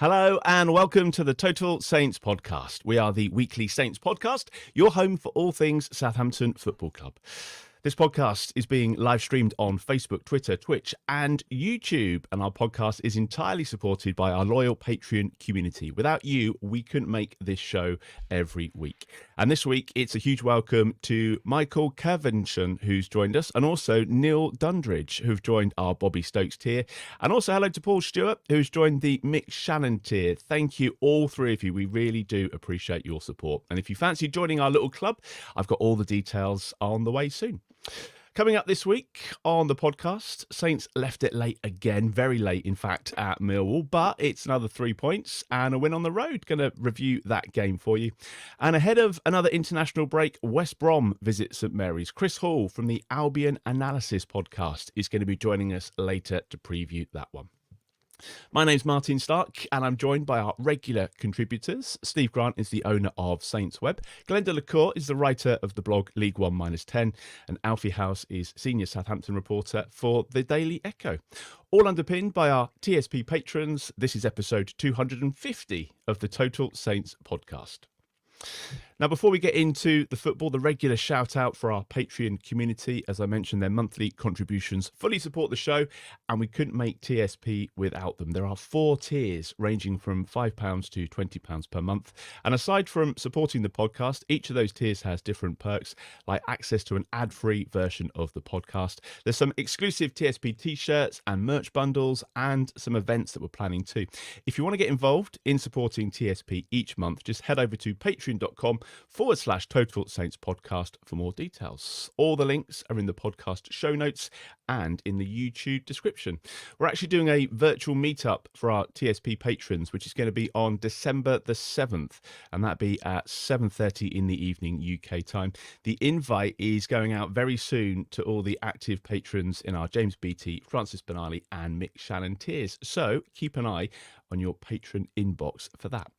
Hello and welcome to the Total Saints podcast. We are the weekly Saints podcast, your home for all things Southampton Football Club. This podcast is being live streamed on Facebook, Twitter, Twitch and YouTube, and our podcast is entirely supported by our loyal Patreon community. Without you, we couldn't make this show every week. And this week, it's a huge welcome to Michael Cavensham, who's joined us, and also Neil Dundridge, who've joined our Bobby Stokes tier. And also hello to Paul Stewart, who's joined the Mick Channon tier. Thank you, all three of you. We really do appreciate your support. And if you fancy joining our little club, I've got all the details on the way soon. Coming up this week on the podcast, Saints left it late again, very late in fact, at Millwall, but it's another 3 points and a win on the road. Going to review that game for you. And ahead of another international break, West Brom visit St Mary's. Chris Hall from the Albion Analysis podcast is going to be joining us later to preview that one. My name's Martin Starke and I'm joined by our regular contributors. Steve Grant is the owner of SaintsWeb. Glen is the writer of the blog League One -10. And Alfie House is senior Southampton reporter for the Daily Echo. All underpinned by our TSP patrons. This is episode 250 of the Total Saints podcast. Now, before we get into the football, the regular shout out for our Patreon community. As I mentioned, their monthly contributions fully support the show, and we couldn't make TSP without them. There are 4 tiers ranging from £5 to £20 per month. And aside from supporting the podcast, each of those tiers has different perks, like access to an ad-free version of the podcast. There's some exclusive TSP t-shirts and merch bundles and some events that we're planning too. If you want to get involved in supporting TSP each month, just head over to patreon.com/Total Saints podcast for more details. All the links are in the podcast show notes and in the YouTube description. We're actually doing a virtual meetup for our TSP patrons, which is going to be on December the 7th, and that'll be at 7:30 in the evening UK time. The invite is going out very soon to all the active patrons in our James Beattie, Francis Benali and Mick Channon tiers. So keep an eye on your patron inbox for that.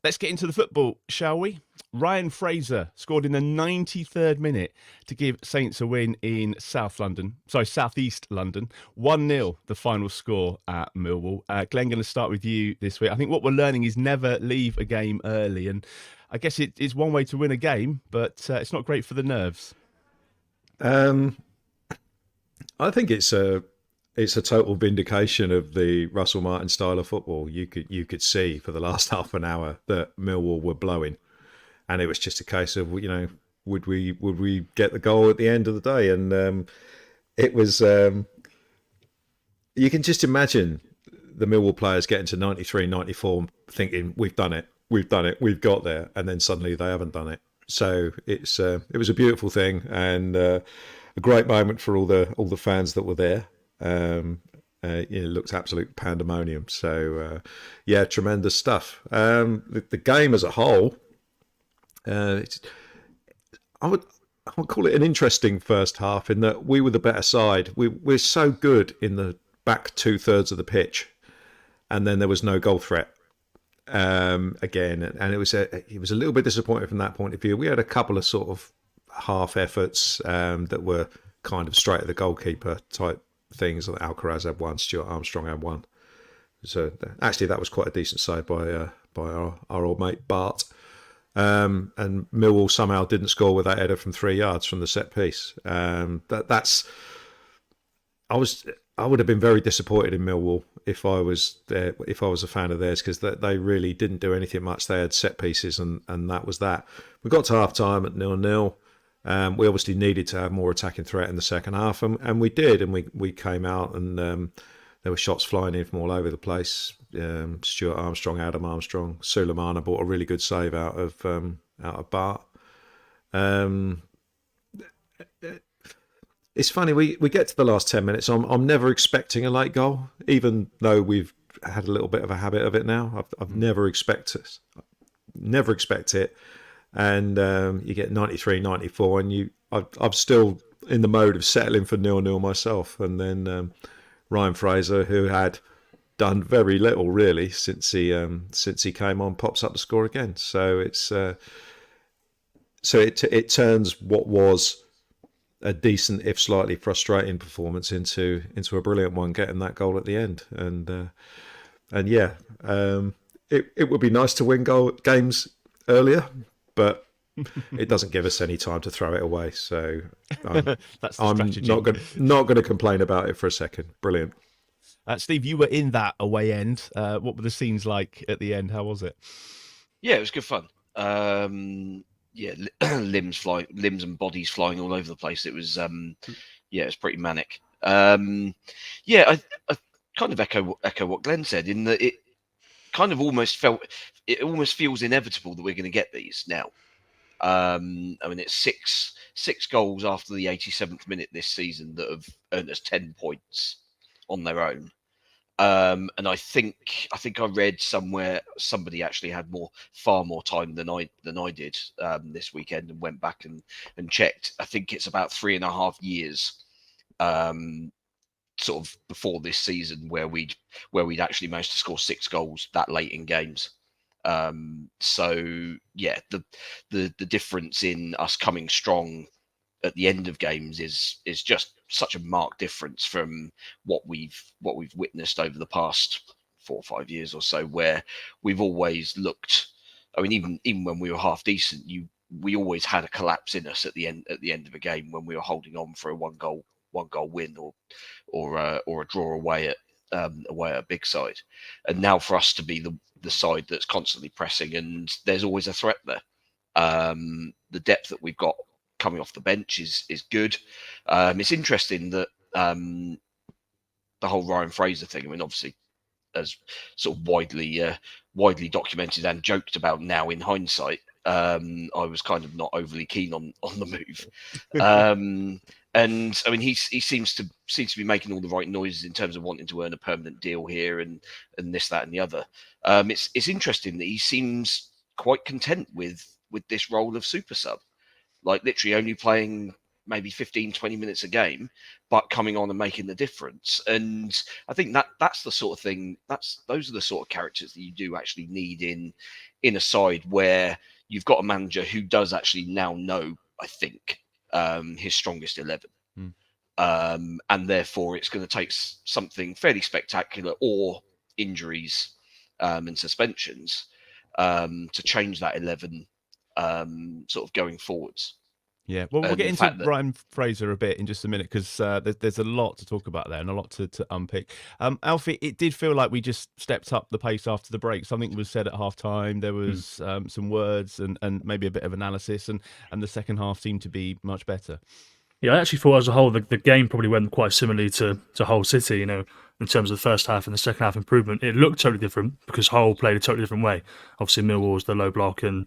Let's get into the football, shall we? Ryan Fraser scored in the 93rd minute to give Saints a win in South East London. 1-0, the final score at Millwall. Glenn, going to start with you this week. I think what we're learning is never leave a game early. And I guess it is one way to win a game, but it's not great for the nerves. I think it's a total vindication of the Russell Martin style of football. You could see for the last half an hour that Millwall were blowing, and it was just a case of, you know, would we get the goal at the end of the day? And it was you can just imagine the Millwall players getting to 93, 94, thinking we've done it, we've got there, and then suddenly they haven't done it. So it was a beautiful thing and a great moment for all the fans that were there. It looks absolute pandemonium. So, tremendous stuff. The game as a whole, I would call it an interesting first half in that we were the better side. We're so good in the back 2/3 of the pitch, and then there was no goal threat again, and it was a little bit disappointing from that point of view. We had a couple of sort of half efforts that were kind of straight at the goalkeeper type things. Alcaraz had one, Stuart Armstrong had one. So actually that was quite a decent save by our old mate Bart. And Millwall somehow didn't score with that header from 3 yards from the set piece. I would have been very disappointed in Millwall if I was a fan of theirs, because they really didn't do anything much. They had set pieces and that was that. We got to half time at 0-0. We obviously needed to have more attacking threat in the second half, and we did, and we came out, and there were shots flying in from all over the place. Stuart Armstrong, Adam Armstrong, Suleimana brought a really good save out of Bart. It's funny, we get to the last 10 minutes. I'm never expecting a late goal, even though we've had a little bit of a habit of it now. I've never expect it. And you get 93, 94, and I'm still in the mode of settling for 0-0 myself. And then Ryan Fraser, who had done very little really since he came on, pops up to score again. So it turns what was a decent, if slightly frustrating performance into a brilliant one, getting that goal at the end. And And yeah, it would be nice to win games earlier, but it doesn't give us any time to throw it away. So That's the I'm strategy. not going to complain about it for a second. Brilliant. Steve, you were in that away end. What were the scenes like at the end? How was it? Yeah, it was good fun. Yeah, limbs and bodies flying all over the place. It was it was pretty manic. Yeah, I kind of echo what Glenn said in that it kind of almost feels inevitable that we're going to get these now. I mean, it's six goals after the 87th minute this season that have earned us 10 points on their own. And I think I read somewhere somebody actually had far more time than I did this weekend, and went back and checked. I think it's about 3.5 years, sort of before this season, where we'd actually managed to score 6 goals that late in games. So yeah, the difference in us coming strong at the end of games is just such a marked difference from what we've witnessed over the past 4 or 5 years or so, where we've always looked. I mean, even when we were half decent, we always had a collapse in us at the end of a game when we were holding on for a one goal win or a draw away at a big side. And now for us to be the side that's constantly pressing, and there's always a threat there. The depth that we've got coming off the bench is good. It's interesting that the whole Ryan Fraser thing. I mean, obviously, as sort of widely documented and joked about now in hindsight, I was kind of not overly keen on the move. And I mean, he seems to be making all the right noises in terms of wanting to earn a permanent deal here and this, that, and the other. It's interesting that he seems quite content with this role of super sub. Like literally only playing maybe 15, 20 minutes a game, but coming on and making the difference. And I think that's the sort of thing, those are the sort of characters that you do actually need in a side where you've got a manager who does actually now know, I think, his strongest 11. And therefore it's going to take something fairly spectacular or injuries and suspensions to change that 11 sort of going forwards. Yeah, well, we'll get into Ryan Fraser a bit in just a minute, because there's a lot to talk about there and a lot to unpick. Alfie, it did feel like we just stepped up the pace after the break. Something was said at half-time. There was some words and maybe a bit of analysis, and the second half seemed to be much better. Yeah, I actually thought as a whole the game probably went quite similarly to Hull City, in terms of the first half and the second half improvement. It looked totally different because Hull played a totally different way. Obviously, Millwall was the low block, and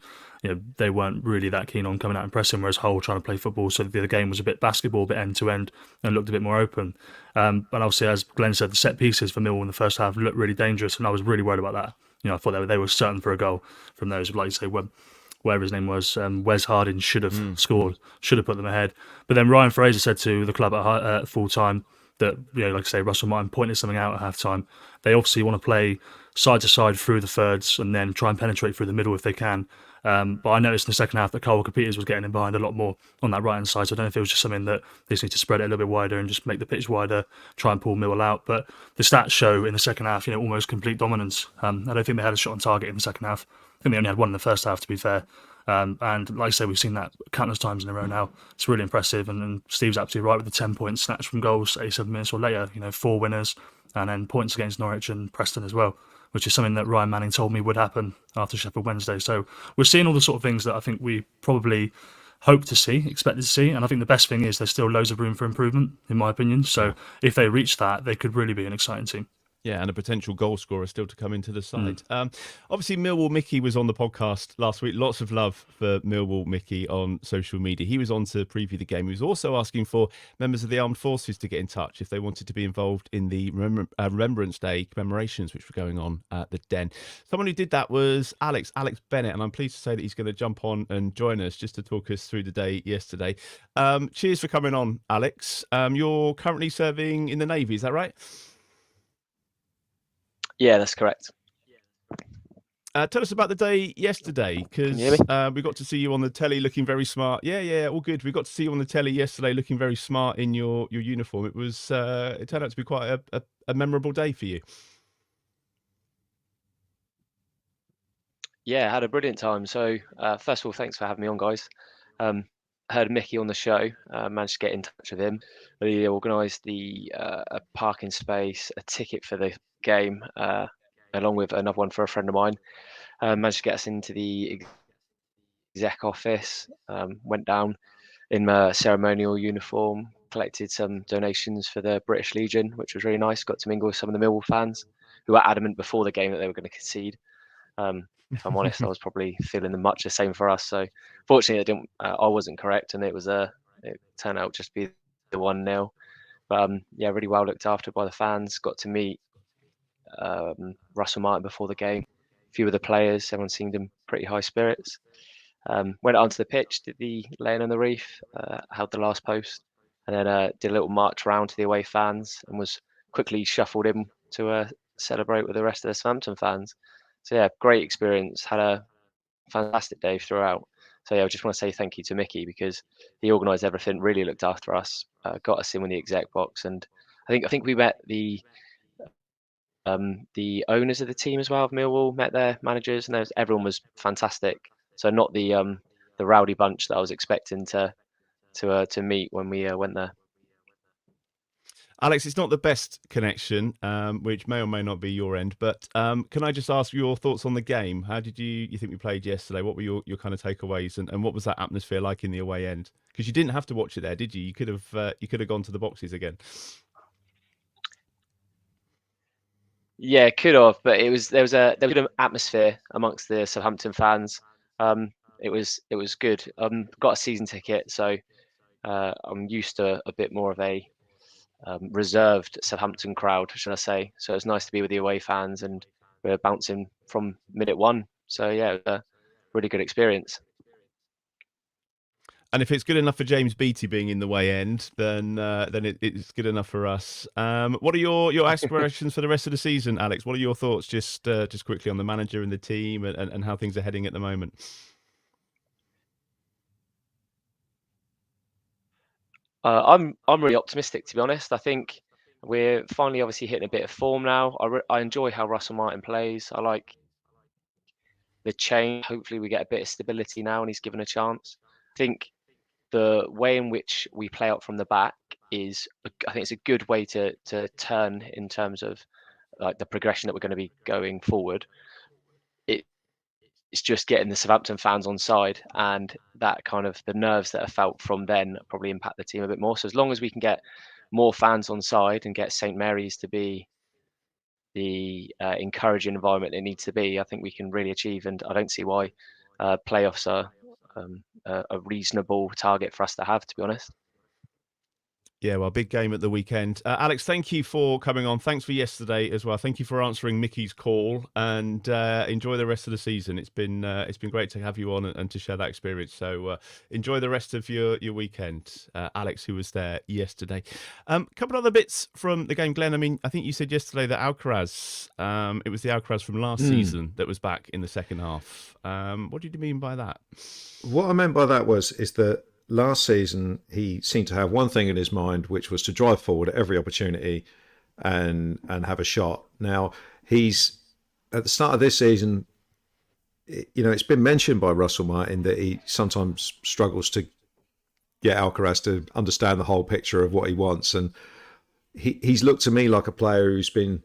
they weren't really that keen on coming out and pressing, whereas Hull trying to play football, so the game was a bit basketball, a bit end-to-end, and looked a bit more open. And obviously, as Glenn said, the set pieces for Millwall in the first half looked really dangerous, and I was really worried about that. I thought they were certain for a goal from those, like you say, whatever his name was, Wes Harding should have scored, should have put them ahead. But then Ryan Fraser said to the club at full time that, like I say, Russell Martin pointed something out at half time. They obviously want to play side to side through the thirds and then try and penetrate through the middle if they can. But I noticed in the second half that Cour was getting in behind a lot more on that right hand side. So I don't know if it was just something that they just need to spread it a little bit wider and just make the pitch wider, try and pull Millwall out. But the stats show in the second half, almost complete dominance. I don't think they had a shot on target in the second half. I think they only had one in the first half, to be fair. And like I say, we've seen that countless times in a row now. It's really impressive. And Steve's absolutely right with the 10 points snatched from goals 87 minutes or later. 4 winners and then points against Norwich and Preston as well, which is something that Ryan Manning told me would happen after Sheffield Wednesday. So we're seeing all the sort of things that I think we probably hoped to see, expected to see. And I think the best thing is there's still loads of room for improvement, in my opinion. So if they reach that, they could really be an exciting team. Yeah, and a potential goal scorer still to come into the side. Obviously, Millwall Mickey was on the podcast last week. Lots of love for Millwall Mickey on social media. He was on to preview the game. He was also asking for members of the armed forces to get in touch if they wanted to be involved in the Remembrance Day commemorations, which were going on at the Den. Someone who did that was Alex Bennett, and I'm pleased to say that he's going to jump on and join us just to talk us through the day yesterday. Cheers for coming on, Alex. You're currently serving in the Navy, is that right? Yeah, that's correct. Tell us about the day yesterday, because we got to see you on the telly looking very smart. Yeah, all good. We got to see you on the telly yesterday looking very smart in your uniform. It turned out to be quite a memorable day for you. Yeah, had a brilliant time. So first of all, thanks for having me on, guys. I heard Mickey on the show, managed to get in touch with him. He organised a parking space, a ticket for the game, along with another one for a friend of mine. Managed to get us into the exec office, went down in my ceremonial uniform, collected some donations for the British Legion, which was really nice. Got to mingle with some of the Millwall fans who were adamant before the game that they were going to concede. If I'm honest, I was probably feeling much the same for us. So fortunately, I wasn't correct, and it turned out just be the 1-0. But yeah, really well looked after by the fans. Got to meet Russell Martin before the game. A few of the players, everyone seemed in pretty high spirits. Went onto the pitch, did the laying on the reef, held the last post, and then did a little march round to the away fans, and was quickly shuffled in to celebrate with the rest of the Southampton fans. So yeah, great experience. Had a fantastic day throughout. So yeah, I just want to say thank you to Mickey because he organised everything, really looked after us, got us in with the exec box, and I think we met the owners of the team as well of Millwall, met their managers, and everyone was fantastic. So not the rowdy bunch that I was expecting to meet when we went there. Alex, it's not the best connection, which may or may not be your end, but can I just ask your thoughts on the game? How did you think we played yesterday? What were your kind of takeaways, and what was that atmosphere like in the away end? Because you didn't have to watch it there, did you? You could have gone to the boxes again. Yeah, could have, but there was a good atmosphere amongst the Southampton fans. It was good. Got a season ticket, so I'm used to a bit more of a reserved Southampton crowd, should I say? So it's nice to be with the away fans, and we're bouncing from minute one. So yeah, it was a really good experience. And if it's good enough for James Beattie being in the way end, then it's good enough for us. What are your aspirations for the rest of the season, Alex? What are your thoughts, just quickly, on the manager and the team and how things are heading at the moment? I'm really optimistic, to be honest. I think we're finally obviously hitting a bit of form now. I enjoy how Russell Martin plays. I like the change. Hopefully, we get a bit of stability now, and he's given a chance. I think the way in which we play out from the back I think it's a good way to turn in terms of like the progression that we're going to be going forward. It's just getting the Southampton fans on side, and that kind of the nerves that are felt from then probably impact the team a bit more. So as long as we can get more fans on side and get St Mary's to be the encouraging environment it needs to be, I think we can really achieve. And I don't see why playoffs are a reasonable target for us to have, to be honest. Yeah, well, big game at the weekend. Alex, thank you for coming on. Thanks for yesterday as well. Thank you for answering Mickey's call, and enjoy the rest of the season. It's been great to have you on and to share that experience. So enjoy the rest of your weekend, Alex, who was there yesterday. A couple of other bits from the game, Glen. I mean, I think you said yesterday that Alcaraz, it was the Alcaraz from last season that was back in the second half. What did you mean by that? What I meant by that is that last season, he seemed to have one thing in his mind, which was to drive forward at every opportunity and have a shot. Now, he's at the start of this season, it's been mentioned by Russell Martin that he sometimes struggles to get Alcaraz to understand the whole picture of what he wants. And he's looked to me like a player who's been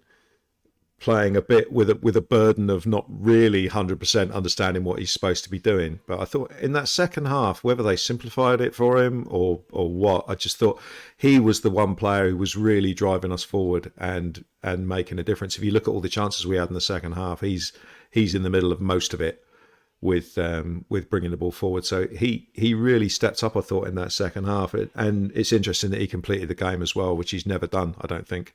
playing a bit with a burden of not really 100% understanding what he's supposed to be doing. But I thought in that second half, whether they simplified it for him or what, I just thought he was the one player who was really driving us forward and making a difference. If you look at all the chances we had in the second half, he's in the middle of most of it with bringing the ball forward. So he really stepped up, I thought, in that second half. And it's interesting that he completed the game as well, which he's never done, I don't think.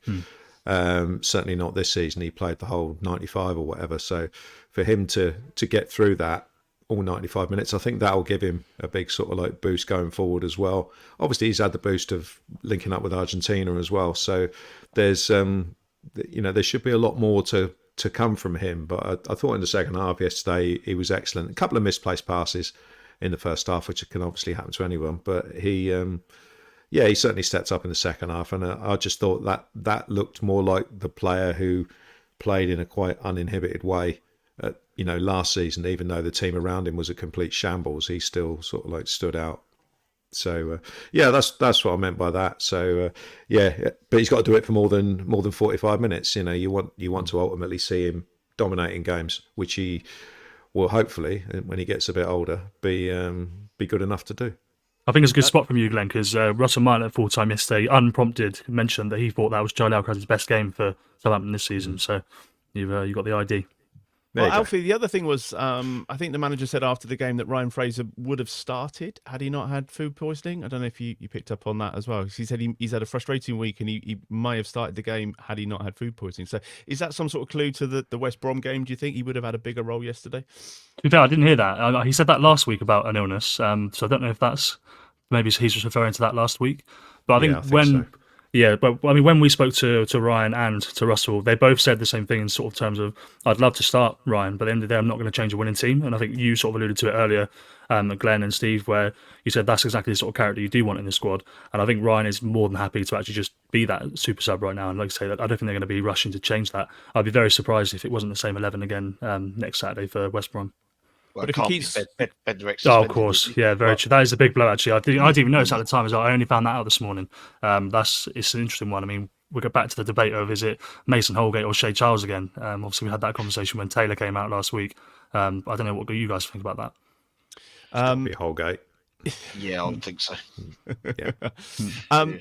Certainly not this season. He played the whole 95 or whatever. So for him to get through that all 95 minutes, I think that'll give him a big sort of like boost going forward as well. Obviously, he's had the boost of linking up with Argentina as well. So there's there should be a lot more to come from him. But I thought in the second half yesterday he was excellent. A couple of misplaced passes in the first half, which can obviously happen to anyone. But he certainly stepped up in the second half, and I just thought that looked more like the player who played in a quite uninhibited way last season, even though the team around him was a complete shambles, he still sort of like stood out. So that's what I meant by that. So but he's got to do it for more than 45 minutes. You want to ultimately see him dominating games, which he will hopefully, when he gets a bit older, be good enough to do. I think it's a good spot from you, Glenn, because Russell Martin at full time yesterday, unprompted, mentioned that he thought that was Charlie Alcaraz's best game for Southampton this season. So you got the ID. Well, Alfie, the other thing was, I think the manager said after the game that Ryan Fraser would have started had he not had food poisoning. I don't know if you picked up on that as well. He said he's had a frustrating week and he may have started the game had he not had food poisoning. So is that some sort of clue to the West Brom game? Do you think he would have had a bigger role yesterday? To be fair, I didn't hear that. He said that last week about an illness. So I don't know if that's, maybe he's just referring to that last week. But I think so. Yeah, but I mean, when we spoke to Ryan and to Russell, they both said the same thing in sort of terms of, I'd love to start Ryan, but at the end of the day, I'm not going to change a winning team. And I think you sort of alluded to it earlier, Glenn and Steve, where you said that's exactly the sort of character you do want in the squad. And I think Ryan is more than happy to actually just be that super sub right now. And like I say, I don't think they're going to be rushing to change that. I'd be very surprised if it wasn't the same 11 again next Saturday for West Brom. Well, but if he keeps... Oh, of course. Yeah, very true. That is a big blow, actually. I didn't even notice at the time as well. I only found that out this morning. It's an interesting one. I mean, we'll get back to the debate of is it Mason Holgate or Shea Charles again? Obviously, we had that conversation when Taylor came out last week. I don't know what you guys think about that. It's got to be Holgate. Yeah, I don't think so. Yeah.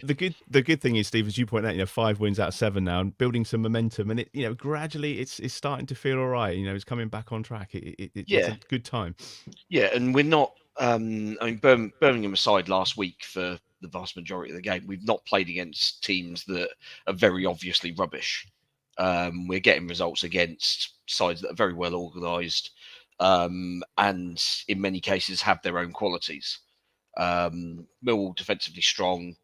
The good thing is, Steve, as you point out, 5 wins out of 7 now, and building some momentum, and it gradually it's starting to feel all right. It's coming back on track. It's a good time. Yeah, and we're not. I mean, Birmingham aside last week for the vast majority of the game, we've not played against teams that are very obviously rubbish. We're getting results against sides that are very well organised, and in many cases have their own qualities. Millwall defensively strong.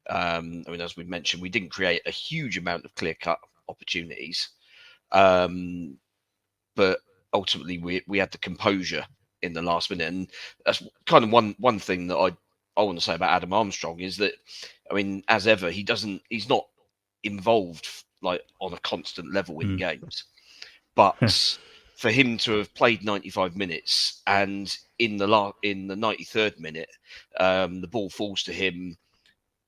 I mean, as we mentioned, we didn't create a huge amount of clear-cut opportunities, but ultimately we had the composure in the last minute, and that's kind of one thing that I want to say about Adam Armstrong is that, I mean, as ever, he's not involved like on a constant level in games, but for him to have played 95 minutes and in the 93rd minute, the ball falls to him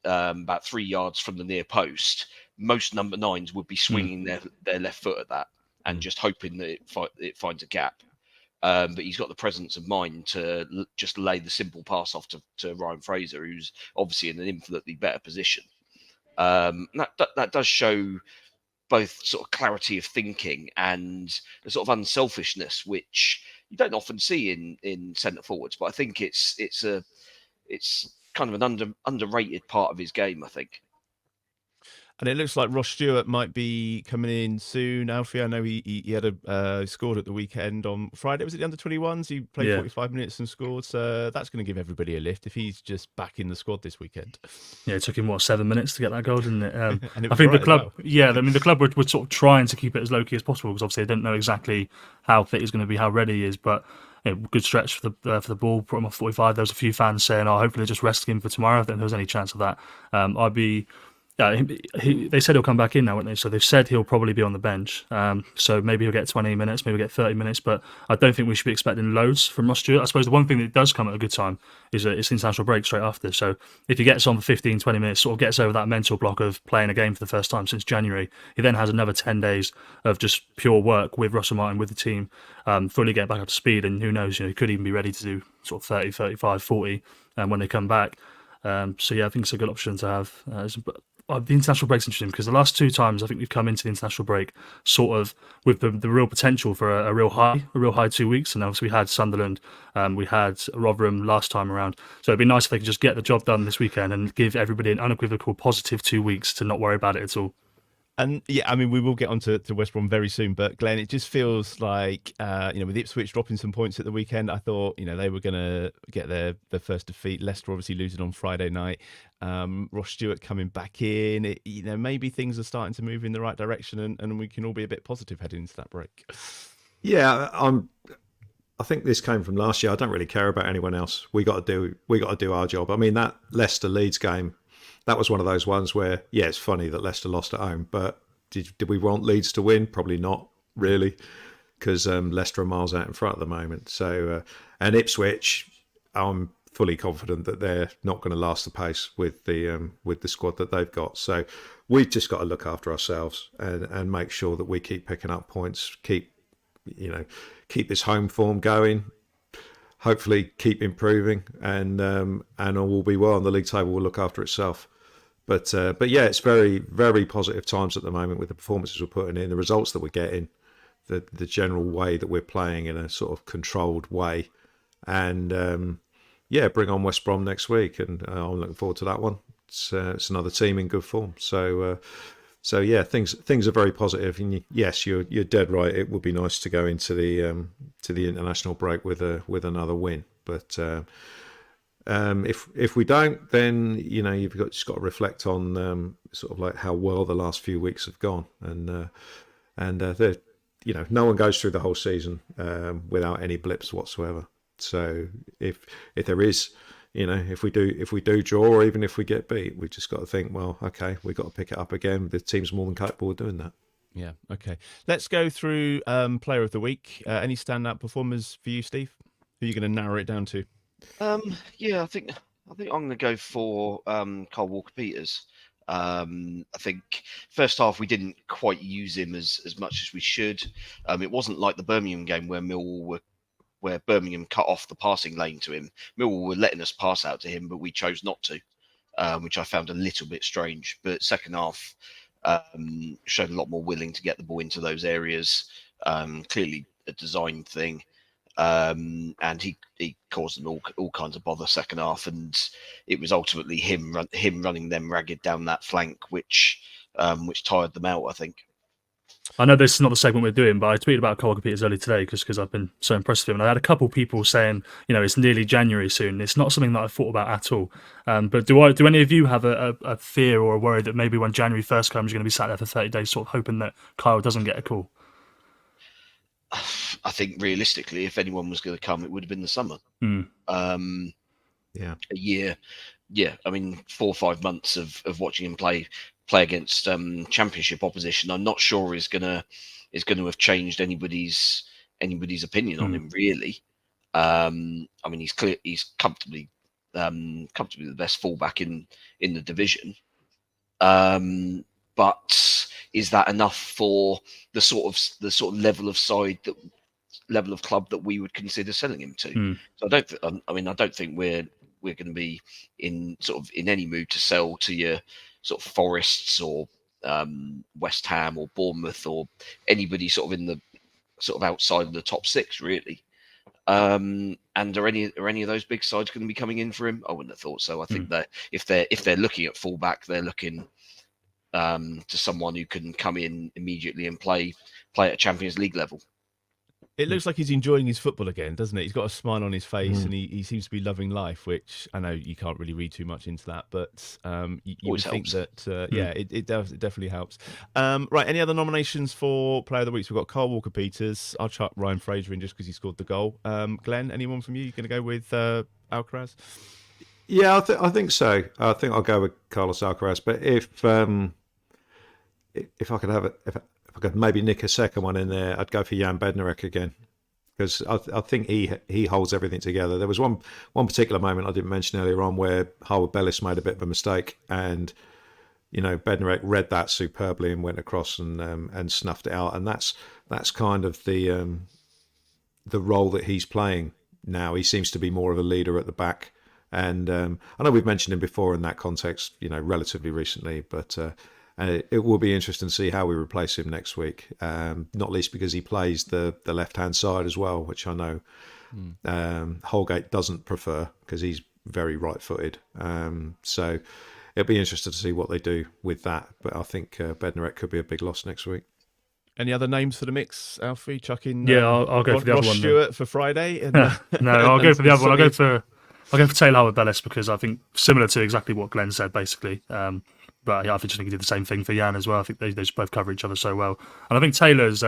about 3 yards from the near post, most number 9s would be swinging their left foot at that and just hoping that it finds a gap. But he's got the presence of mind to just lay the simple pass off to Ryan Fraser, who's obviously in an infinitely better position. That does show both sort of clarity of thinking and the sort of unselfishness, which you don't often see in centre forwards. But I think it's kind of an underrated part of his game, I think. And it looks like Ross Stewart might be coming in soon. Alfie, I know he had scored at the weekend on Friday. Was it the under-21s? He played 45 minutes and scored. So that's going to give everybody a lift if he's just back in the squad this weekend. Yeah, it took him 7 minutes to get that goal, didn't it? And it I think right the club, well. the club were sort of trying to keep it as low key as possible because obviously they didn't know exactly how fit he's going to be, how ready he is. But good stretch for the ball, put him off 45. There was a few fans saying, hopefully just resting him for tomorrow. I think there was any chance of that. They said he'll come back in now, won't they? So they've said he'll probably be on the bench. So maybe he'll get 20 minutes, maybe he'll get 30 minutes, but I don't think we should be expecting loads from Ross Stewart. I suppose the one thing that does come at a good time is that it's international break straight after. So if he gets on for 15, 20 minutes, sort of gets over that mental block of playing a game for the first time since January, he then has another 10 days of just pure work with Russell Martin, with the team, fully get back up to speed, and who knows, he could even be ready to do sort of 30, 35, 40 when they come back. So yeah, I think it's a good option to have. The international break's interesting because the last 2 times I think we've come into the international break sort of with the real potential for a real high 2 weeks, and obviously we had Sunderland, we had Rotherham last time around. So it'd be nice if they could just get the job done this weekend and give everybody an unequivocal positive 2 weeks to not worry about it at all. And yeah, I mean, we will get on to West Brom very soon, but Glenn, it just feels like, with Ipswich dropping some points at the weekend, I thought, they were going to get their first defeat. Leicester obviously losing on Friday night. Ross Stewart coming back in. Maybe things are starting to move in the right direction and we can all be a bit positive heading into that break. Yeah, I think this came from last year. I don't really care about anyone else. We got to do our job. I mean, that Leicester Leeds game, that was one of those ones where, yeah, it's funny that Leicester lost at home, but did we want Leeds to win? Probably not, really. because Leicester are miles out in front at the moment. So and Ipswich, I'm fully confident that they're not going to last the pace with the squad that they've got. So we've just got to look after ourselves and make sure that we keep picking up points, keep this home form going. Hopefully, keep improving, and all will be well. And the league table will look after itself. But yeah, it's very, very positive times at the moment with the performances we're putting in, the results that we're getting, the general way that we're playing in a sort of controlled way, and yeah, bring on West Brom next week, and I'm looking forward to that one. It's another team in good form. So yeah, things are very positive. And yes, you're dead right. It would be nice to go into the international break with another win. But if we don't, then you've just got to reflect on sort of like how well the last few weeks have gone, and no one goes through the whole season without any blips whatsoever. So if there is, if we do draw, or even if we get beat, we've just got to think, well, okay, we've got to pick it up again. The team's more than capable of doing that. Yeah, okay. Let's go through Player of the Week. Any standout performers for you, Steve? Who are you going to narrow it down to? Yeah, I think I'm going to go for Kyle Walker-Peters. I think first half we didn't quite use him as much as we should. It wasn't like the Birmingham game where Birmingham cut off the passing lane to him. Millwall were letting us pass out to him, but we chose not to, which I found a little bit strange. But second half showed a lot more willing to get the ball into those areas. Clearly a design thing. And he caused them all kinds of bother second half, and it was ultimately him running them ragged down that flank, which tired them out, I think. I know this is not the segment we're doing, but I tweeted about Kyle Walker-Peters earlier today because I've been so impressed with him. And I had a couple of people saying, it's nearly January soon. It's not something that I've thought about at all. But do any of you have a fear or a worry that maybe when January first comes, you're going to be sat there for 30 days sort of hoping that Kyle doesn't get a call? I think realistically, if anyone was going to come, it would have been the summer. Yeah, a year. Yeah, I mean, 4 or 5 months of watching him play against championship opposition, I'm not sure is going to have changed anybody's opinion on him, really. I mean, he's comfortably the best fullback in the division. But is that enough for the sort of level of club that we would consider selling him to? So I don't think we're going to be in any mood to sell to your sort of Forests or West Ham or Bournemouth or anybody sort of in the sort of outside of the top 6, really. And are any of those big sides going to be coming in for him? I wouldn't have thought so. I think that if they're looking at fullback, they're looking to someone who can come in immediately and play at Champions League level. It looks like he's enjoying his football again, doesn't it? He's got a smile on his face and he seems to be loving life, which I know you can't really read too much into that, but you would think that, it definitely helps. Right, any other nominations for Player of the Week? So we've got Kyle Walker-Peters. I'll chuck Ryan Fraser in just because he scored the goal. Glenn, anyone from you? You're going to go with Alcaraz? Yeah, I think so. I think I'll go with Carlos Alcaraz. But if I could have it, if I could maybe nick a second one in there, I'd go for Jan Bednarek again, because I think he holds everything together. There was one particular moment I didn't mention earlier on where Harwood Bellis made a bit of a mistake, and Bednarek read that superbly and went across and snuffed it out. And that's kind of the role that he's playing now. He seems to be more of a leader at the back. And I know we've mentioned him before in that context, relatively recently, but it will be interesting to see how we replace him next week, not least because he plays the left-hand side as well, which I know Holgate doesn't prefer because he's very right-footed. So it'll be interesting to see what they do with that. But I think Bednarek could be a big loss next week. Any other names for the mix, Alfie? Chuck in I'll go for the other one. Stewart for Friday? And, no, I'll go for the other one. I'll go for Taylor Harwood-Bellis because I think similar to exactly what Glenn said, basically. But I think he did the same thing for Jan as well. I think they just both cover each other so well. And I think Taylor's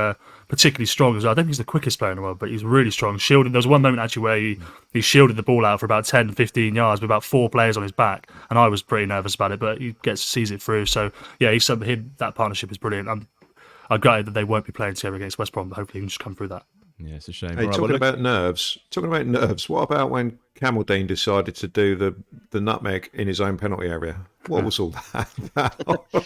particularly strong as well. I don't think he's the quickest player in the world, but he's really strong. Shielding. There was one moment actually where he shielded the ball out for about 10, 15 yards with about 4 players on his back. And I was pretty nervous about it, but he sees it through. So, yeah, that partnership is brilliant. I'm gutted that they won't be playing together against West Brom, but hopefully he can just come through that. Yeah, it's a shame. Hey, All right, talking about nerves, what about when Camaldine decided to do the nutmeg in his own penalty area? What was all that about?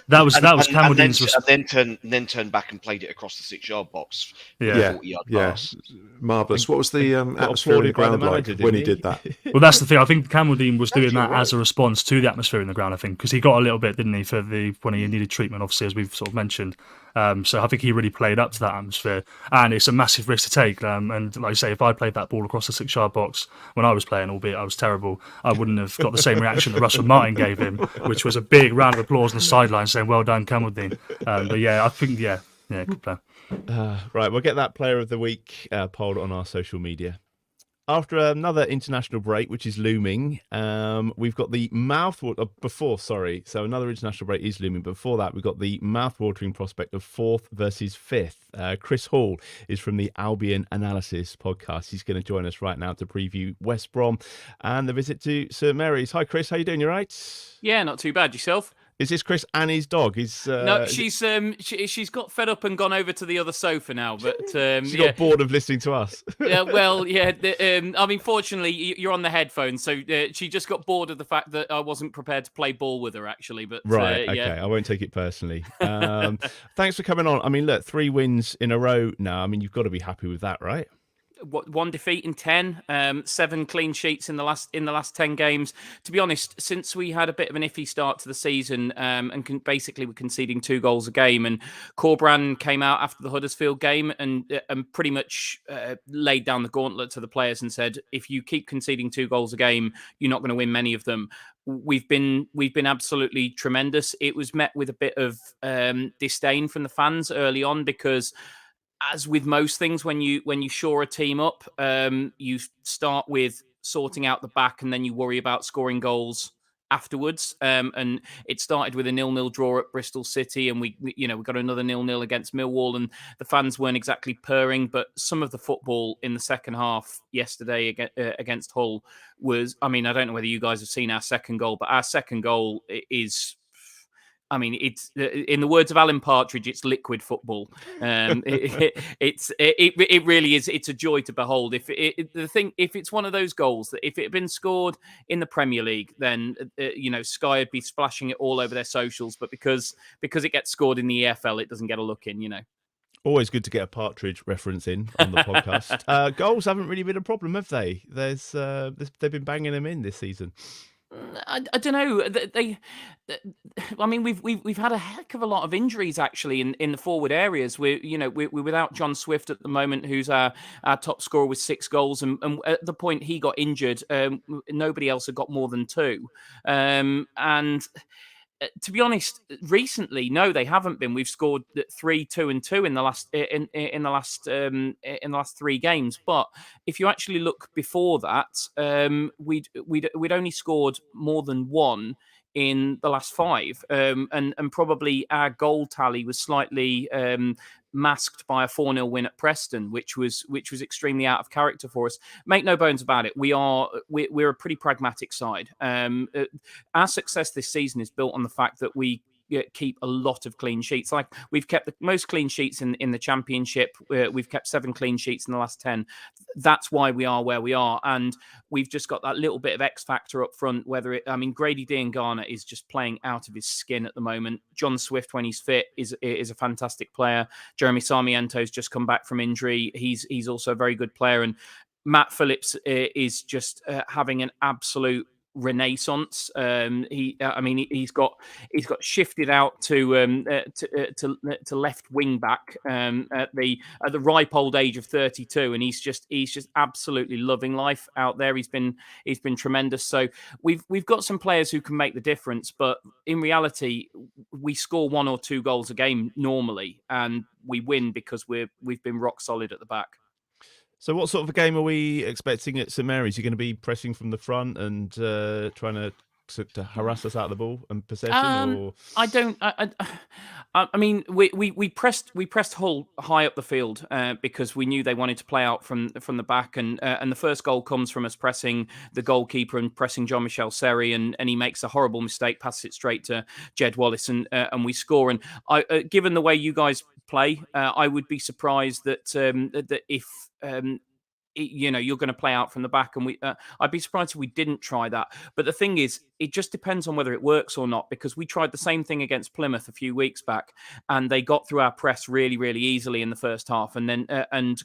That was and Camaldine's then turned back and played it across the 6-yard box. Yeah. 40-yard pass. Marvellous. What was the atmosphere in the applauded by the ground like manager, when didn't he he? did that? Well, that's the thing. I think Camaldine was doing Actually, that right. as a response to the atmosphere in the ground, I think, because he got a little bit, didn't he, when he needed treatment, obviously, as we've sort of mentioned. So I think he really played up to that atmosphere, and it's a massive risk to take. And like I say, if I played that ball across the 6-yard box when I was playing, albeit I was terrible, I wouldn't have got the same reaction that Russell Martin gave him, which was a big round of applause on the sideline saying, "Well done, Camaldine." But yeah, I think good player. Right, we'll get that Player of the Week polled on our social media. After another international break, which is looming, we've got the So another international break is looming. Before that, we've got the mouth-watering prospect of 4th versus 5th. Chris Hall is from the Albion Analysis podcast. He's going to join us right now to preview West Brom and the visit to St Mary's. Hi, Chris. How you doing? You all right? Yeah, not too bad. Yourself? Is this Chris and his dog? No, she's got fed up and gone over to the other sofa now. But she got bored of listening to us. I mean, fortunately, you're on the headphones, so she just got bored of the fact that I wasn't prepared to play ball with her, actually. But right, okay, I won't take it personally. Thanks for coming on. I mean, look, 3 wins in a row now. I mean, you've got to be happy with that, right? One defeat in 10, 7 clean sheets in the last 10 games. To be honest, since we had a bit of an iffy start to the season, and basically we're conceding 2 goals a game, and Cour came out after the Huddersfield game and pretty much laid down the gauntlet to the players and said, if you keep conceding 2 goals a game, you're not going to win many of them. We've been absolutely tremendous. It was met with a bit of disdain from the fans early on because, as with most things, when you shore a team up, you start with sorting out the back, and then you worry about scoring goals afterwards. And it started with a 0-0 draw at Bristol City, and we got another 0-0 against Millwall, and the fans weren't exactly purring. But some of the football in the second half yesterday against Hull was, I mean, I don't know whether you guys have seen our second goal, but our second goal is, I mean, it's, in the words of Alan Partridge, it's liquid football. It really is. It's a joy to behold. If it's one of those goals that if it had been scored in the Premier League, then Sky would be splashing it all over their socials. But because it gets scored in the EFL, it doesn't get a look in. Always good to get a Partridge reference in on the podcast. Goals haven't really been a problem, have they? They've been banging them in this season. I don't know. I mean, we've had a heck of a lot of injuries actually in the forward areas. We're without John Swift at the moment, who's our top scorer with 6 goals, and at the point he got injured, nobody else had got more than 2, and. To be honest, recently, no, they haven't been. We've scored 3, 2, and 2 in the last 3 games. But if you actually look before that, we'd only scored more than 1 in the last 5, and probably our goal tally was slightly masked by a 4-0 win at Preston, which was extremely out of character for us. Make no bones about it, we're a pretty pragmatic side. Our success this season is built on the fact that we keep a lot of clean sheets. Like, we've kept the most clean sheets in the Championship. We've kept 7 clean sheets in the last 10. That's why we are where we are, and we've just got that little bit of X factor up front. Grady Diangana is just playing out of his skin at the moment. John Swift, when he's fit, is a fantastic player. Jeremy Sarmiento's just come back from injury. He's also a very good player, and Matt Phillips is just having an absolute renaissance. He's got shifted out to left wing back at the ripe old age of 32, and he's just absolutely loving life out there. He's been tremendous. So we've got some players who can make the difference, but in reality, we score 1 or 2 goals a game normally, and we win because we've been rock solid at the back. So what sort of a game are we expecting at St Mary's? You're going to be pressing from the front and trying to harass us out of the ball and possession? Or? I mean, we pressed Hull high up the field because we knew they wanted to play out from the back, and the first goal comes from us pressing the goalkeeper and pressing Jean-Michel Seri, and he makes a horrible mistake, passes it straight to Jed Wallace, and we score. And given the way you guys play, I would be surprised that if you're going to play out from the back, and I'd be surprised if we didn't try that. But the thing is, it just depends on whether it works or not, because we tried the same thing against Plymouth a few weeks back, and they got through our press really, really easily in the first half, and then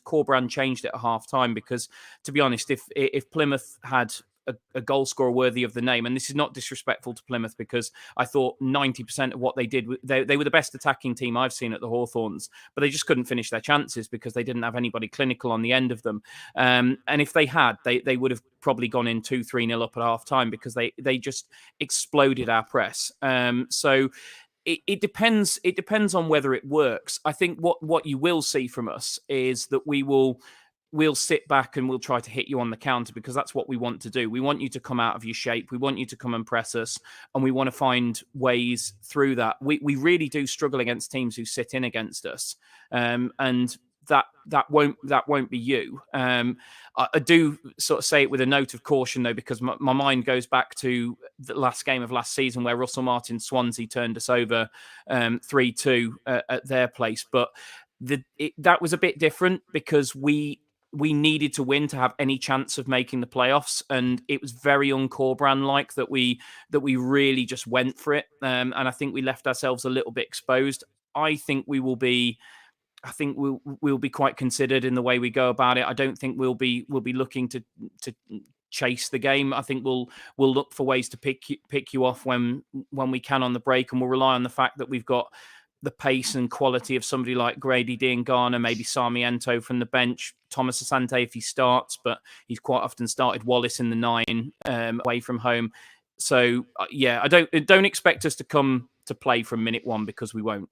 Cour changed it at half time, because, to be honest, if Plymouth had a goal scorer worthy of the name, and this is not disrespectful to Plymouth, because I thought 90% of what they did, they were the best attacking team I've seen at the Hawthorns, but they just couldn't finish their chances because they didn't have anybody clinical on the end of them. And if they had, they would have probably gone in 2-3-0 up at half time, because they just exploded our press. So it depends. It depends on whether it works. I think what you will see from us is that we'll sit back and we'll try to hit you on the counter, because that's what we want to do. We want you to come out of your shape. We want you to come and press us, and we want to find ways through that. We really do struggle against teams who sit in against us, and that won't be you. I do sort of say it with a note of caution, though, because my mind goes back to the last game of last season where Russell Martin Swansea turned us over 3-2 at their place, but that was a bit different because we needed to win to have any chance of making the playoffs, and it was very un-Cour like that we really just went for it, and I think we left ourselves a little bit exposed. I think we'll be quite considered in the way we go about it. I don't think we'll be looking to chase the game. I think we'll look for ways to pick you off when we can on the break, and we'll rely on the fact that we've got the pace and quality of somebody like Grady Diangana, maybe Sarmiento from the bench, Thomas Asante if he starts, but he's quite often started Wallace in the 9 away from home. So I don't expect us to come to play from minute 1, because we won't.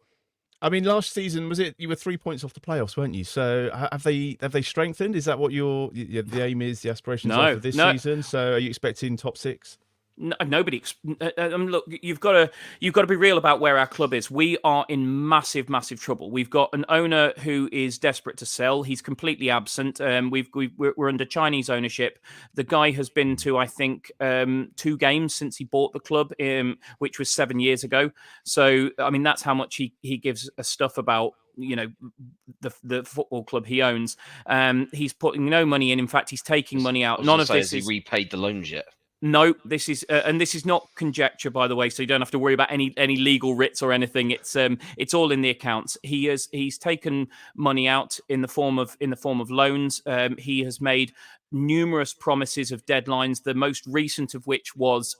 I mean, last season, was it you were 3 points off the playoffs, weren't you? So have they strengthened? Is that what the aim is, the aspirations are for this season? So are you expecting top 6? No, nobody. Look, you've got to be real about where our club is. We are in massive trouble. We've got an owner who is desperate to sell. He's completely absent. We're under Chinese ownership. The guy has been to, I think, 2 games since he bought the club, which was 7 years ago. So, I mean, that's how much he gives us stuff about the football club he owns. He's putting no money in. In fact, he's taking money out. None of this has he repaid the loans yet? No, this is and this is not conjecture, by the way. So you don't have to worry about any legal writs or anything. It's all in the accounts. He's taken money out in the form of loans. He has made numerous promises of deadlines. The most recent of which was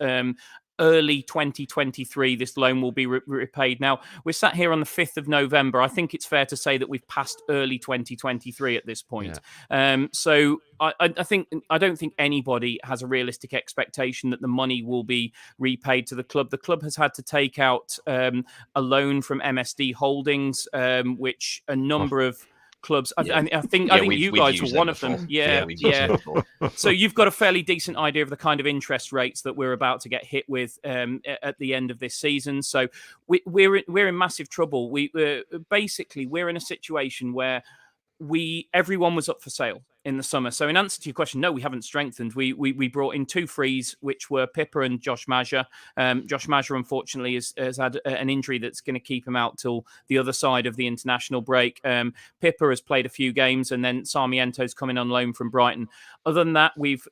early 2023, this loan will be repaid. Now, we're sat here on the 5th of November. I think it's fair to say that we've passed early 2023 at this point. Yeah. So I don't think anybody has a realistic expectation that the money will be repaid to the club. The club has had to take out a loan from MSD Holdings, which a number of clubs. Yeah. I think you guys were one of them. Yeah. So you've got a fairly decent idea of the kind of interest rates that we're about to get hit with at the end of this season. So we're in massive trouble. We're in a situation where everyone was up for sale in the summer. So in answer to your question, no, we haven't strengthened. We brought in 2 frees, which were Pippa and Josh Mazza. Josh Mazza, unfortunately, has had an injury that's going to keep him out till the other side of the international break. Pippa has played a few games, and then Sarmiento's coming on loan from Brighton. Other than that, we've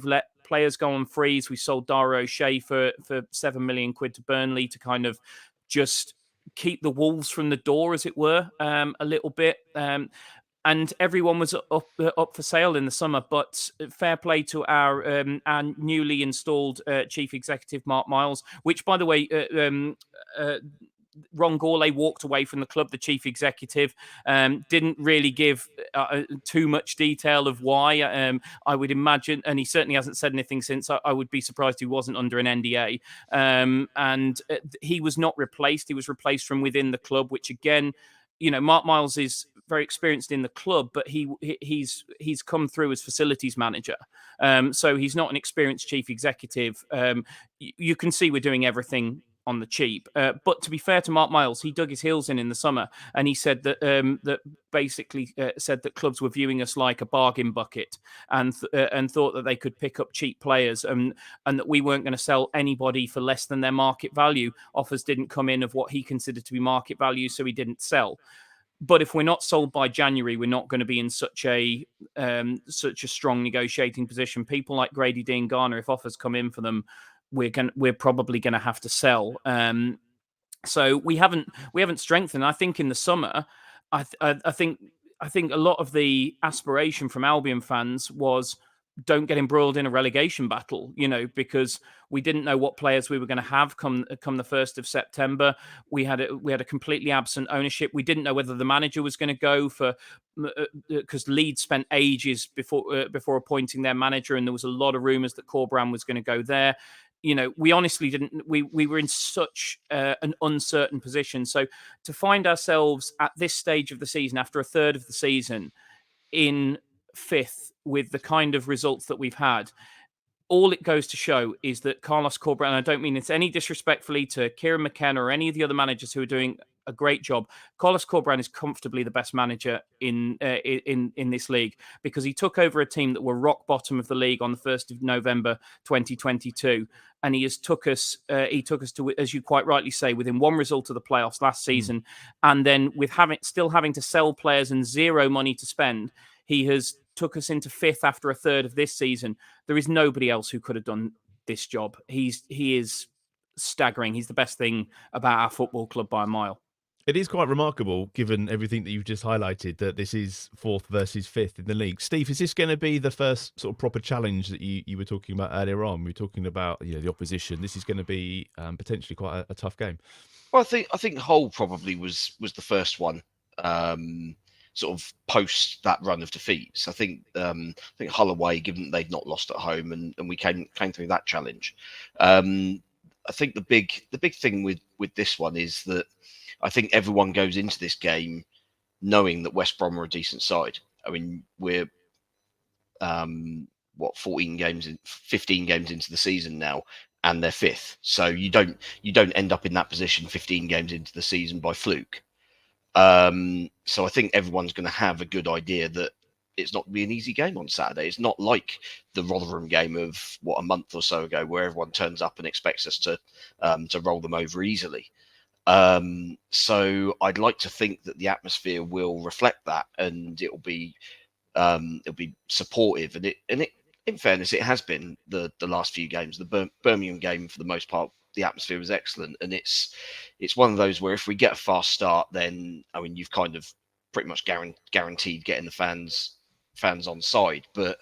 let players go on frees. We sold Dara O'Shea for £7 million to Burnley to kind of just keep the wolves from the door, as it were, a little bit. And everyone was up for sale in the summer. But fair play to our newly installed chief executive, Mark Miles, which, by the way, Ron Gourlay walked away from the club, the chief executive, didn't really give too much detail of why. I would imagine, and he certainly hasn't said anything since. I would be surprised he wasn't under an NDA. And he was not replaced. He was replaced from within the club, which again, Mark Miles is very experienced in the club, but he's come through as facilities manager. So he's not an experienced chief executive. You can see we're doing everything on the cheap. But to be fair to Mark Miles, he dug his heels in the summer, and he said that basically said that clubs were viewing us like a bargain bucket, and thought that they could pick up cheap players, and that we weren't going to sell anybody for less than their market value. Offers didn't come in of what he considered to be market value, so he didn't sell. But if we're not sold by January, we're not going to be in such a strong negotiating position. People like Grady Dean Garner, if offers come in for them, we're probably going to have to sell. So we haven't strengthened. I think in the summer, I think a lot of the aspiration from Albion fans was, don't get embroiled in a relegation battle, because we didn't know what players we were going to have come the 1st of September. We had a completely absent ownership. We didn't know whether the manager was going to go because Leeds spent ages before appointing their manager, and there was a lot of rumours that Cour was going to go there. We honestly didn't. We were in such an uncertain position. So to find ourselves at this stage of the season, after a third of the season, in 5th with the kind of results that we've had, all it goes to show is that Carlos Cour, and I don't mean it's any disrespectfully to Kieran McKenna or any of the other managers who are doing a great job, Carlos Cour is comfortably the best manager in this league, because he took over a team that were rock bottom of the league on the 1st of November 2022, and he took us to, as you quite rightly say, within one result of the playoffs last season, and then with still having to sell players and zero money to spend, he has took us into 5th after a third of this season. There is nobody else who could have done this job. He is staggering. He's the best thing about our football club by a mile. It is quite remarkable, given everything that you've just highlighted, that this is 4th versus 5th in the league. Steve, is this going to be the first sort of proper challenge that you were talking about earlier on? We were talking about the opposition. This is going to be potentially quite a tough game. Well, I think Hull probably was the first one. Sort of post that run of defeats. I think Hull away, given that they'd not lost at home, and we came through that challenge. I think the big thing with this one is that I think everyone goes into this game knowing that West Brom are a decent side. I mean, we're 15 games into the season now, and they're 5th. So you don't end up in that position 15 games into the season by fluke. So I think everyone's going to have a good idea that it's not going to be an easy game on Saturday. It's not like the Rotherham game of a month or so ago, where everyone turns up and expects us to roll them over easily. So I'd like to think that the atmosphere will reflect that, and it'll be supportive. And it, in fairness, it has been the last few games. The Birmingham game, for the most part, the atmosphere was excellent, and it's one of those where if we get a fast start, then I mean you've kind of pretty much guaranteed getting the fans on side. But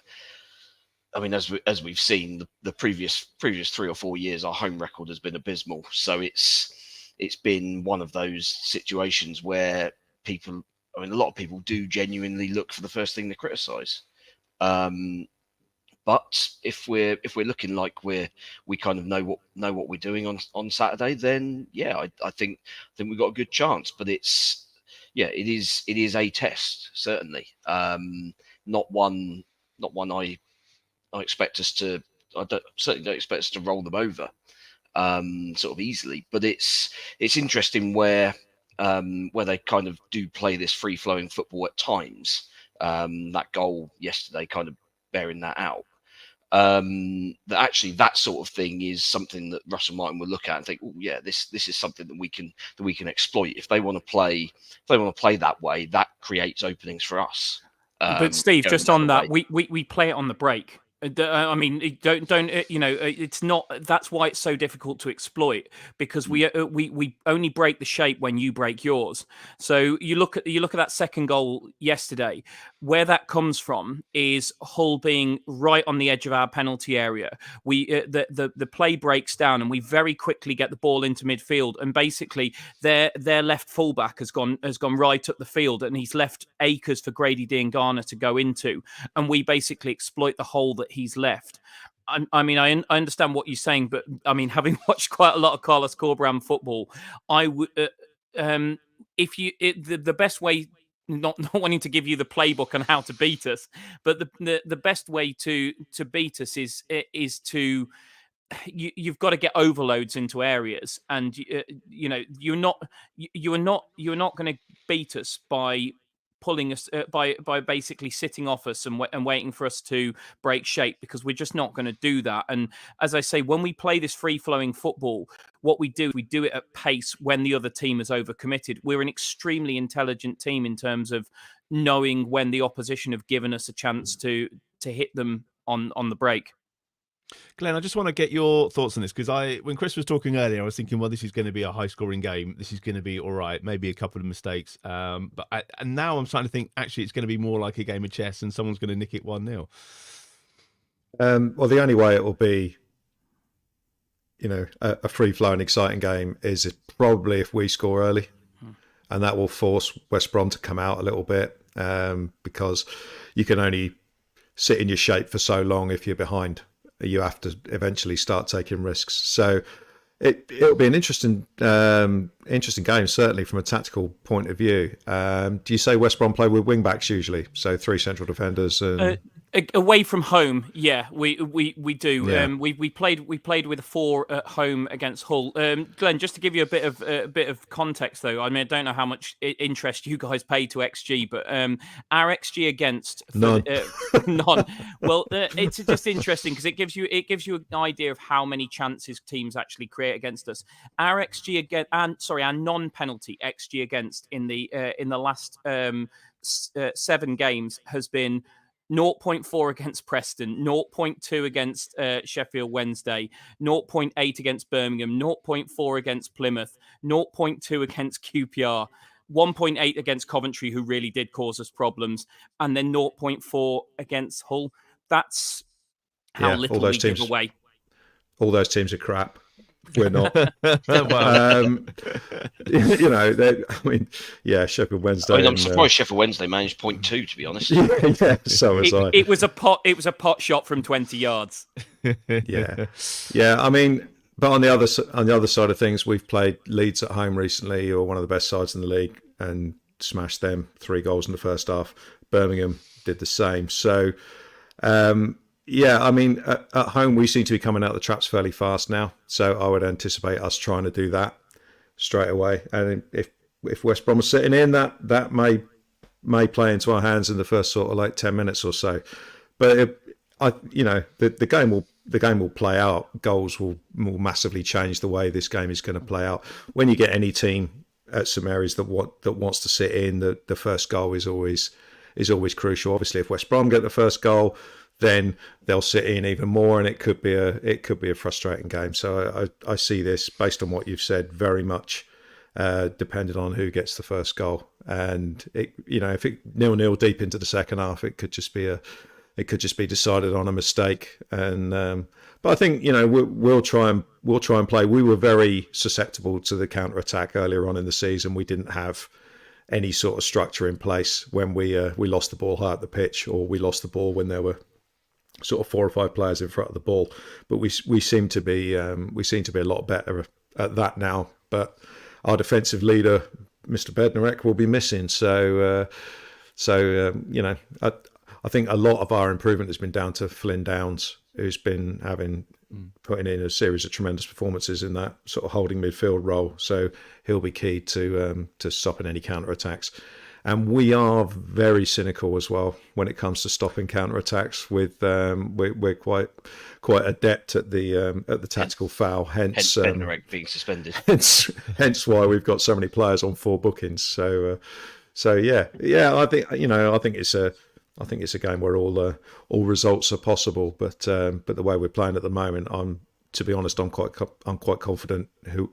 I mean, as we've seen, the previous 3 or 4 years, our home record has been abysmal. So it's been one of those situations where a lot of people do genuinely look for the first thing to criticise. But if we're looking like we kind of know what we're doing on Saturday, then yeah, I think we've got a good chance. But it is a test, certainly. Not one I expect us to. Certainly don't expect us to roll them over sort of easily. But it's interesting where they kind of do play this free flowing football at times. That goal yesterday kind of bearing that out. That sort of thing is something that Russell Martin will look at and think, oh yeah, this is something that we can exploit. If they want to play that way, that creates openings for us. But Steve, just on that, we play it on the break. I mean, don't it's not. That's why it's so difficult to exploit, because we only break the shape when you break yours. So you look at that second goal yesterday. Where that comes from is Hull being right on the edge of our penalty area. The play breaks down, and we very quickly get the ball into midfield, and basically their left fullback has gone right up the field, and he's left acres for Grady Dean Garner to go into, and we basically exploit the hole that he's left. I mean, I understand what you're saying, but I mean, having watched quite a lot of Carlos Cour football, I would, the best way, not wanting to give you the playbook on how to beat us, but the best way to beat us is to you've got to get overloads into areas, and you're not going to beat us by pulling us by basically sitting off us and waiting for us to break shape, because we're just not going to do that. And as I say, when we play this free flowing football, what we do it at pace when the other team is overcommitted. We're an extremely intelligent team in terms of knowing when the opposition have given us a chance to hit them on the break. Glenn, I just want to get your thoughts on this, because when Chris was talking earlier, I was thinking, well, this is going to be a high-scoring game. This is going to be all right, maybe a couple of mistakes. And now I'm starting to think, actually, it's going to be more like a game of chess, and someone's going to nick it 1-0. Well, the only way it will be, a free-flowing, exciting game is probably if we score early, and that will force West Brom to come out a little bit, because you can only sit in your shape for so long if you're behind. You have to eventually start taking risks. So it'll be an interesting game, certainly from a tactical point of view. Do you say West Brom play with wing backs usually? So 3 central defenders and... Away from home, yeah, we do. Yeah. We played with a 4 at home against Hull. Glenn, just to give you a bit of context, though, I mean, I don't know how much interest you guys pay to XG, but our XG against none. None. Well, it's just interesting because it gives you an idea of how many chances teams actually create against us. Our XG our non-penalty XG against in the last 7 games has been 0.4 against Preston, 0.2 against Sheffield Wednesday, 0.8 against Birmingham, 0.4 against Plymouth, 0.2 against QPR, 1.8 against Coventry, who really did cause us problems, and then 0.4 against Hull. That's how little we give away. All those teams are crap. We're not. Sheffield Wednesday. I'm surprised Sheffield Wednesday managed 0.2, to be honest. Yeah, so was I. It was a pot shot from 20 yards. Yeah. I mean, but on the other side of things, we've played Leeds at home recently, who are one of the best sides in the league, and smashed them 3 goals in the first half. Birmingham did the same. So. Yeah, I mean, at home we seem to be coming out the traps fairly fast now, so I would anticipate us trying to do that straight away. And if West Brom are sitting in, that may play into our hands in the first sort of like 10 minutes or so. But the game will play out. Goals will massively change the way this game is going to play out. When you get any team at St Mary's that wants to sit in, the first goal is always crucial. Obviously, if West Brom get the first goal, then they'll sit in even more, and it could be a frustrating game. So I see this, based on what you've said, very much depending on who gets the first goal. And if it 0-0 deep into the second half, it could just be decided on a mistake. And but I think we'll try and play. We were very susceptible to the counter attack earlier on in the season. We didn't have any sort of structure in place when we lost the ball high up the pitch, or we lost the ball when there were sort of 4 or 5 players in front of the ball. But we seem to be a lot better at that now. But our defensive leader, Mr. Bednarek, will be missing. So I think a lot of our improvement has been down to Flynn Downs, who's been putting in a series of tremendous performances in that sort of holding midfield role. So he'll be key to stopping any counter attacks. And we are very cynical as well when it comes to stopping counter attacks. We're quite adept at the tactical foul. Hence Bednarek being suspended. Hence why we've got so many players on 4 bookings. So yeah. I think it's a game where all results are possible. But the way we're playing at the moment, to be honest, I'm quite confident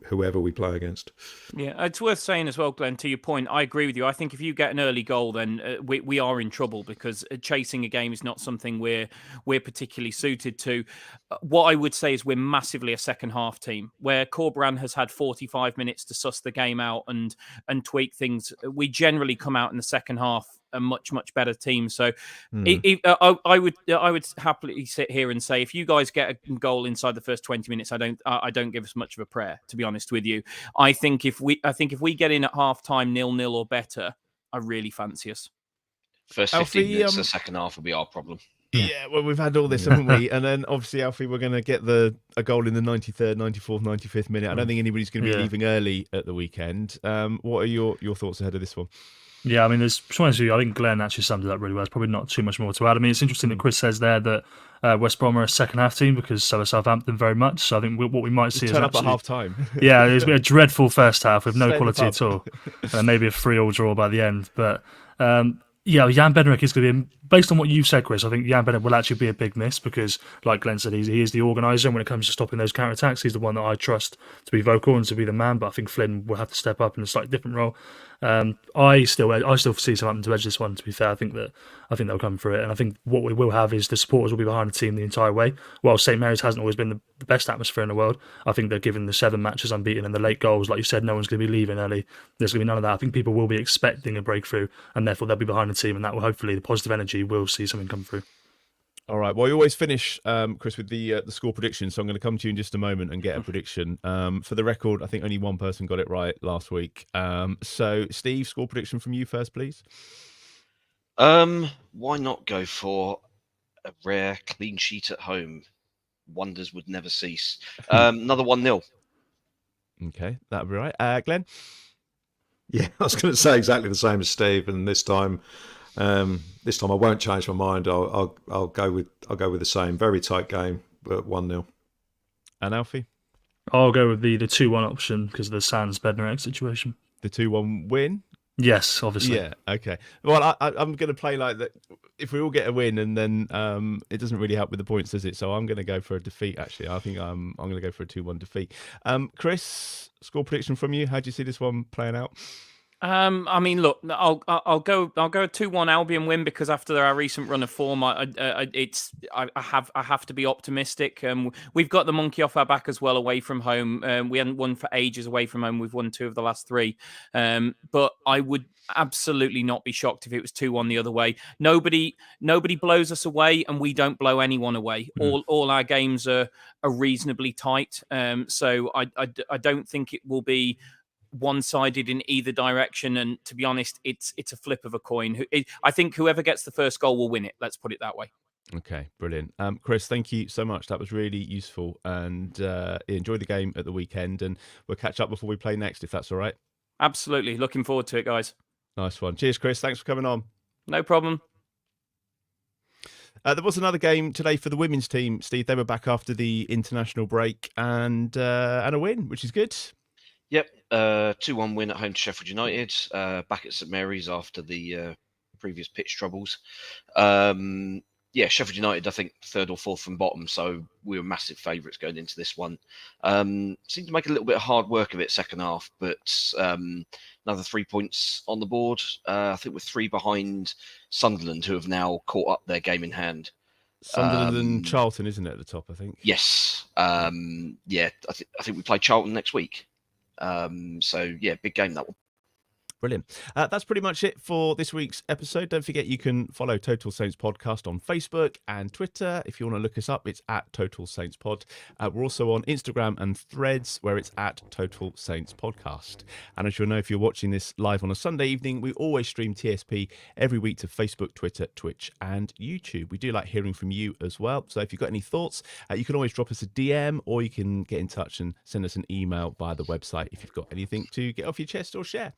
whoever we play against. Yeah, it's worth saying as well, Glenn, to your point, I agree with you. I think if you get an early goal, then we are in trouble, because chasing a game is not something we're particularly suited to. What I would say is we're massively a second half team, where Cour has had 45 minutes to suss the game out and tweak things. We generally come out in the second half a much better team. So I would happily sit here and say, if you guys get a goal inside the first 20 minutes, I don't give us much of a prayer, to be honest with you. I think if we get in at half time 0-0 or better, I really fancy us. First 15 minutes of the second half will be our problem. Yeah, well, we've had all this, haven't we? And then obviously, Alfie, we're going to get a goal in the 93rd, 94th, 95th minute. I don't think anybody's going to be leaving early at the weekend. What are your thoughts ahead of this one? Yeah, I mean, I think Glen actually summed it up really well. There's probably not too much more to add. I mean, it's interesting that Chris says there that West Brom are a second half team because so are Southampton very much. So I think what we might see is turn up at half time. Yeah, it's been a dreadful first half with no quality at all. Maybe a 3-3 draw by the end. But yeah, Jan Bednarek is going to be, based on what you said, Chris, I think Jan Bennett will actually be a big miss because, like Glenn said, he is the organiser. And when it comes to stopping those counter-attacks, he's the one that I trust to be vocal and to be the man. But I think Flynn will have to step up in a slightly different role. I still see Southampton to edge this one, to be fair. I think they'll come for it. And I think what we will have is the supporters will be behind the team the entire way. While St Mary's hasn't always been the best atmosphere in the world, I think they're given the 7 matches unbeaten and the late goals. Like you said, no one's going to be leaving early. There's going to be none of that. I think people will be expecting a breakthrough and therefore they'll be behind the team, and that will hopefully, the positive energy will see something come through. All right. Well, you always finish, Chris, with the score prediction. So I'm going to come to you in just a moment and get a prediction. For the record, I think only one person got it right last week. So, Steve, score prediction from you first, please. Why not go for a rare clean sheet at home? Wonders would never cease. Another 1-0. Okay, that'll be right. Glenn? Yeah, I was going to say exactly the same as Steve, and this time I won't change my mind. I'll go with the same. Very tight game, but 1-0. And Alfie? I'll go with the 2-1 option because of the Sans Bednarek situation. The 2-1 win? Yes, obviously. Yeah, okay. Well, I'm going to play like that. If we all get a win, and then it doesn't really help with the points, does it? So I'm going to go for a defeat, actually. I think I'm going to go for a 2-1 defeat. Chris, score prediction from you. How do you see this one playing out? I mean, look, I'll go a 2-1 Albion win because after our recent run of form, I have to be optimistic. We've got the monkey off our back as well away from home. We hadn't won for ages away from home. We've won 2 of the last 3. But I would absolutely not be shocked if it was 2-1 the other way. Nobody blows us away, and we don't blow anyone away. All our games are reasonably tight. So I don't think it will be one-sided in either direction, and to be honest, it's a flip of a coin. I think whoever gets the first goal will win it. Let's put it that way. Okay, brilliant. Chris, thank you so much. That was really useful, and enjoy the game at the weekend, and we'll catch up before we play next, if that's all right. Absolutely. Looking forward to it, guys. Nice one. Cheers, Chris. Thanks for coming on. No problem. There was another game today for the women's team, Steve. They were back after the international break and a win, which is good. Yep, 2-1 win at home to Sheffield United, back at St Mary's after the previous pitch troubles. Yeah, Sheffield United, I think, 3rd or 4th from bottom, so we were massive favourites going into this one. Seemed to make a little bit of hard work of it second half, but another 3 points on the board. I think we're 3 behind Sunderland, who have now caught up their game in hand. Sunderland and Charlton, isn't it, at the top, I think? Yes. Yeah, I think we play Charlton next week. So yeah, big game, that one. Brilliant. That's pretty much it for this week's episode. Don't forget you can follow Total Saints Podcast on Facebook and Twitter. If you want to look us up, it's at Total Saints Pod. We're also on Instagram and Threads, where it's at Total Saints Podcast. And as you'll know, if you're watching this live on a Sunday evening, we always stream TSP every week to Facebook, Twitter, Twitch and YouTube. We do like hearing from you as well. So if you've got any thoughts, you can always drop us a DM, or you can get in touch and send us an email via the website if you've got anything to get off your chest or share.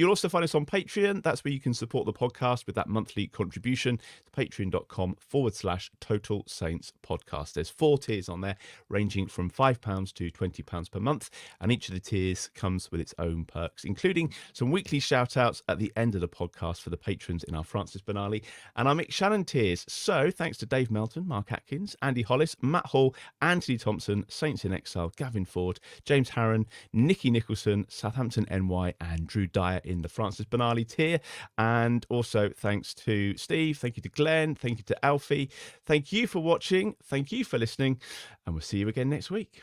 You'll also find us on Patreon. That's where you can support the podcast with that monthly contribution. Patreon.com/Total Saints Podcast. There's 4 tiers on there, ranging from £5 to £20 per month. And each of the tiers comes with its own perks, including some weekly shout outs at the end of the podcast for the patrons in our Francis Benali and our Mick Channon tiers. So thanks to Dave Melton, Mark Atkins, Andy Hollis, Matt Hall, Anthony Thompson, Saints in Exile, Gavin Ford, James Harron, Nicky Nicholson, Southampton NY, and Drew Dyer in the Francis Benali tier. And also thanks to Steve, thank you to Glenn, thank you to Alfie, thank you for watching, thank you for listening, and we'll see you again next week.